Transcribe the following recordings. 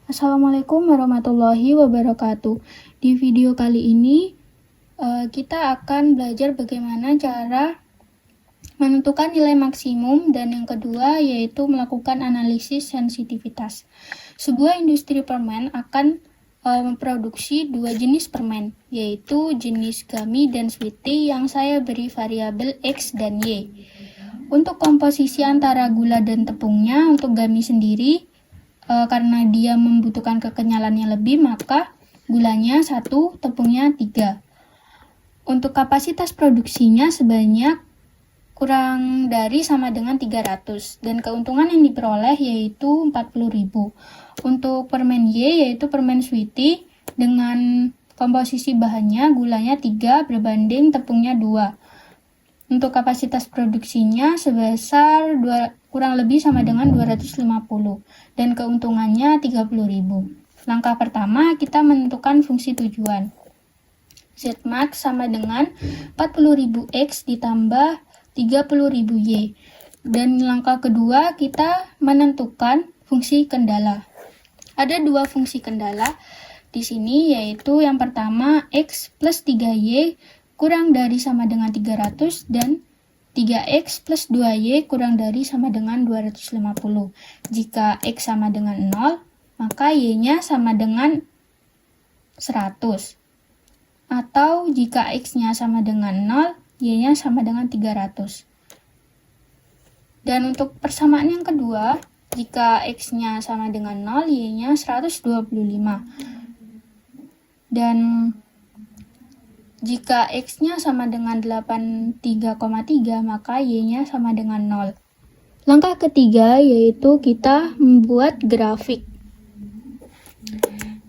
Assalamualaikum warahmatullahi wabarakatuh. Di video kali ini kita akan belajar bagaimana cara menentukan nilai maksimum, dan yang kedua yaitu melakukan analisis sensitivitas. Sebuah industri permen akan memproduksi dua jenis permen, yaitu jenis gummy dan sweetie yang saya beri variabel X dan Y. Untuk komposisi antara gula dan tepungnya, untuk gummy sendiri karena dia membutuhkan kekenyalannya lebih, maka gulanya 1, tepungnya 3. Untuk kapasitas produksinya sebanyak kurang dari sama dengan 300, dan keuntungan yang diperoleh yaitu 40.000. Untuk permen Y yaitu permen sweetie dengan komposisi bahannya gulanya 3 berbanding tepungnya 2. Untuk kapasitas produksinya sebesar kurang lebih sama dengan 250 dan keuntungannya 30.000. Langkah pertama, kita menentukan fungsi tujuan. Zmax sama dengan 40.000 X ditambah 30.000 Y. Dan langkah kedua, kita menentukan fungsi kendala. Ada dua fungsi kendala di sini, yaitu yang pertama X plus 3Y kurang dari sama dengan 300 dan 3X plus 2Y kurang dari sama dengan 250. Jika X sama dengan 0, maka Y-nya sama dengan 100. Atau jika X-nya sama dengan 0, Y-nya sama dengan 300. Dan untuk persamaan yang kedua, jika X-nya sama dengan 0, Y-nya 125. Dan jika X-nya sama dengan 83,3, maka Y-nya sama dengan 0. Langkah ketiga yaitu kita membuat grafik.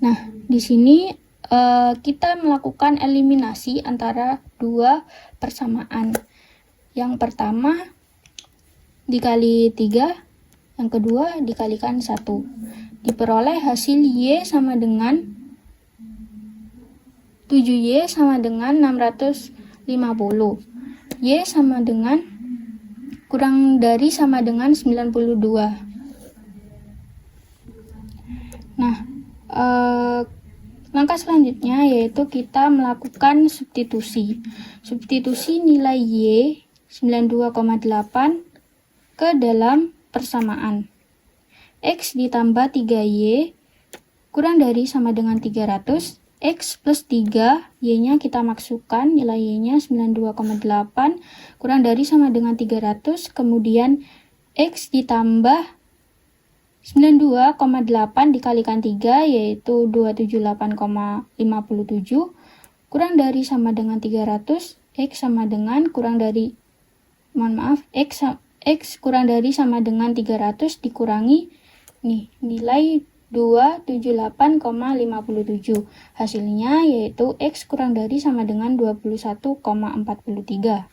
Nah, di sini kita melakukan eliminasi antara dua persamaan. Yang pertama dikali 3, yang kedua dikalikan 1. Diperoleh hasil Y sama dengan 7Y sama dengan 650. Y sama dengan kurang dari sama dengan 92. Nah, langkah selanjutnya yaitu kita melakukan substitusi. Substitusi nilai Y 92,8 ke dalam persamaan. X ditambah 3Y kurang dari sama dengan 300. X plus 3, Y-nya kita masukkan, nilai Y-nya 92,8, kurang dari sama dengan 300, kemudian X ditambah 92,8 dikalikan 3, yaitu 278,57, kurang dari sama dengan 300, X sama dengan kurang dari, X kurang dari sama dengan 300 dikurangi, nilai 278,57. Hasilnya yaitu X kurang dari sama dengan 21,43.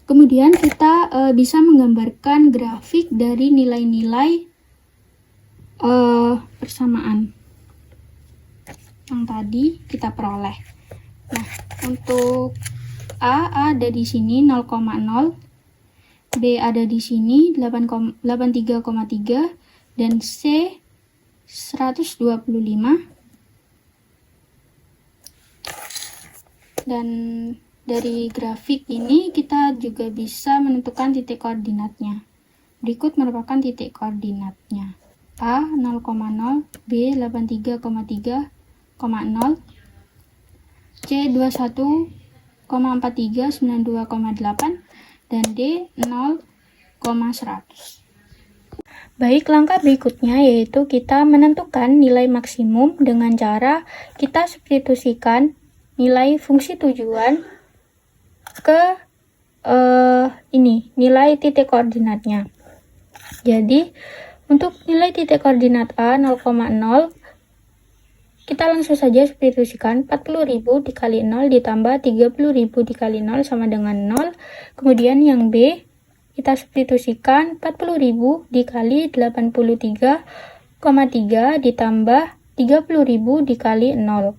Kemudian kita bisa menggambarkan grafik dari nilai-nilai persamaan yang tadi kita peroleh. Nah, untuk A ada di sini 0,0, B ada di sini 83,3, dan C 125. Dan dari grafik ini kita juga bisa menentukan titik koordinatnya. Berikut merupakan titik koordinatnya. A 0,0, B 83,3,0, C 21,43 92,8, dan D 0,100. Baik, langkah berikutnya yaitu kita menentukan nilai maksimum dengan cara kita substitusikan nilai fungsi tujuan ke nilai titik koordinatnya. Jadi, untuk nilai titik koordinat A 0,0, kita langsung saja substitusikan 40.000 dikali 0 ditambah 30.000 dikali 0 sama dengan 0. Kemudian yang B, kita substitusikan 40.000 dikali 83,3 ditambah 30.000 dikali 0.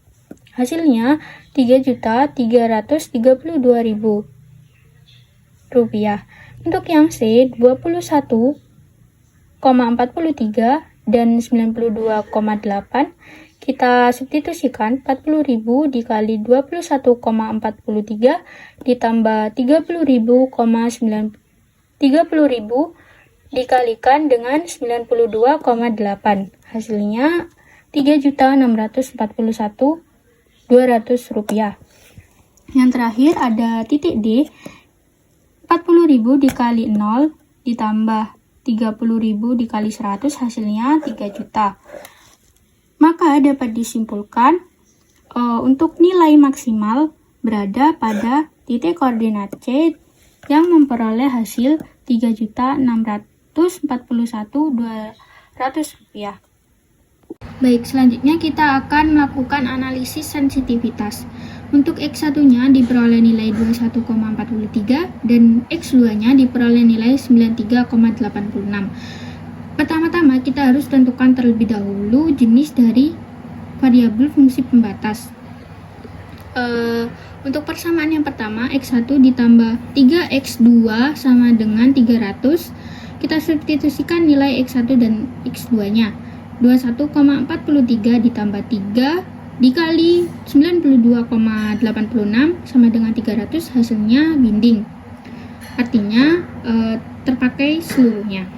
Hasilnya 3.332.000 rupiah. Untuk yang C 21,43 dan 92,8. Kita substitusikan 40.000 dikali 21,43 ditambah 30.000 dikalikan dengan 92,8. Hasilnya 3.641.200 rupiah. Yang terakhir ada titik D. 40.000 dikali 0 ditambah 30.000 dikali 100 hasilnya 3 juta. Maka dapat disimpulkan untuk nilai maksimal berada pada titik koordinat C yang memperoleh hasil 3.641.200 rupiah. Baik, selanjutnya kita akan melakukan analisis sensitivitas. Untuk X1-nya diperoleh nilai 21,43 dan X2-nya diperoleh nilai 93,86. Pertama-tama kita harus tentukan terlebih dahulu jenis dari variabel fungsi pembatas. Untuk persamaan yang pertama, X1 ditambah 3X2 sama dengan 300. Kita substitusikan nilai X1 dan X2-nya. 21,43 ditambah 3 dikali 92,86 sama dengan 300, hasilnya binding. Artinya terpakai seluruhnya.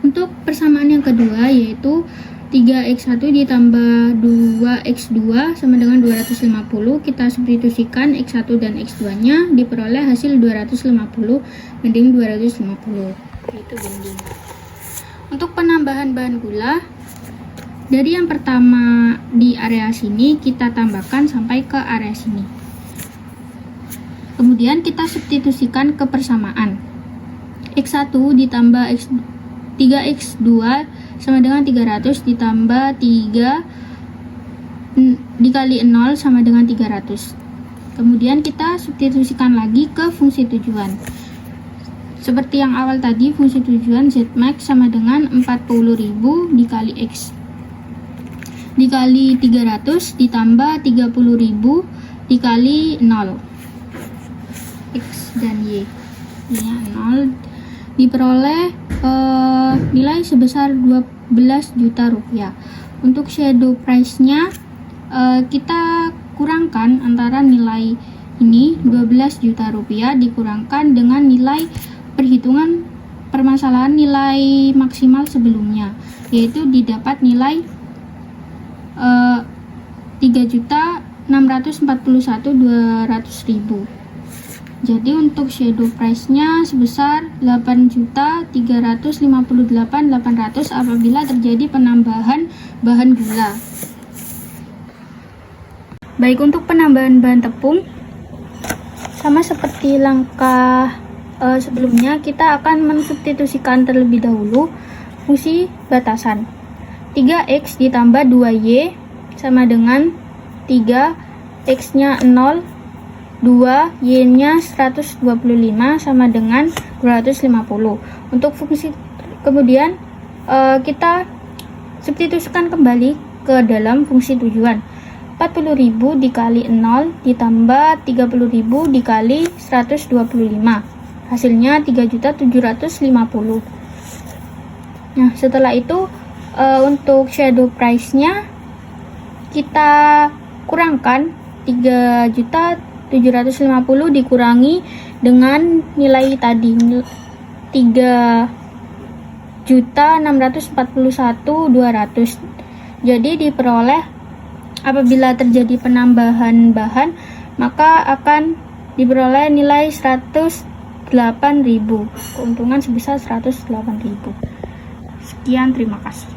Untuk persamaan yang kedua yaitu 3X1 ditambah 2X2 sama dengan 250. Kita substitusikan X1 dan X2-nya, diperoleh hasil 250 banding 250. Itu binding. Untuk penambahan bahan gula, dari yang pertama di area sini kita tambahkan sampai ke area sini. Kemudian kita substitusikan ke persamaan. X1 ditambah 3X2 sama dengan 300 ditambah 3 dikali 0 sama dengan 300. Kemudian kita substitusikan lagi ke fungsi tujuan. Seperti yang awal tadi, fungsi tujuan Zmax sama dengan 40.000 dikali X dikali 300 ditambah 30.000 dikali 0. X dan Y ini 0 diperoleh nilai sebesar 12 juta rupiah. Untuk shadow price-nya kita kurangkan antara nilai ini 12 juta rupiah dikurangkan dengan nilai perhitungan permasalahan nilai maksimal sebelumnya, yaitu didapat nilai 3.641.200.000. Jadi untuk shadow price-nya sebesar 8.358.800 apabila terjadi penambahan bahan gula. Baik, untuk penambahan bahan tepung sama seperti langkah sebelumnya, kita akan mensubstitusikan terlebih dahulu fungsi batasan. 3X ditambah 2Y sama dengan 3, X-nya 0, 2, Y-nya 125 sama dengan 250. Untuk fungsi kemudian kita substitusikan kembali ke dalam fungsi tujuan. 40.000 dikali 0 ditambah 30.000 dikali 125. Hasilnya 3.750. Nah, setelah itu untuk shadow price-nya kita kurangkan 3.750 dikurangi dengan nilai tadi 3.641.200. Jadi diperoleh apabila terjadi penambahan bahan maka akan diperoleh nilai 108.000, keuntungan sebesar 108.000. Sekian, terima kasih.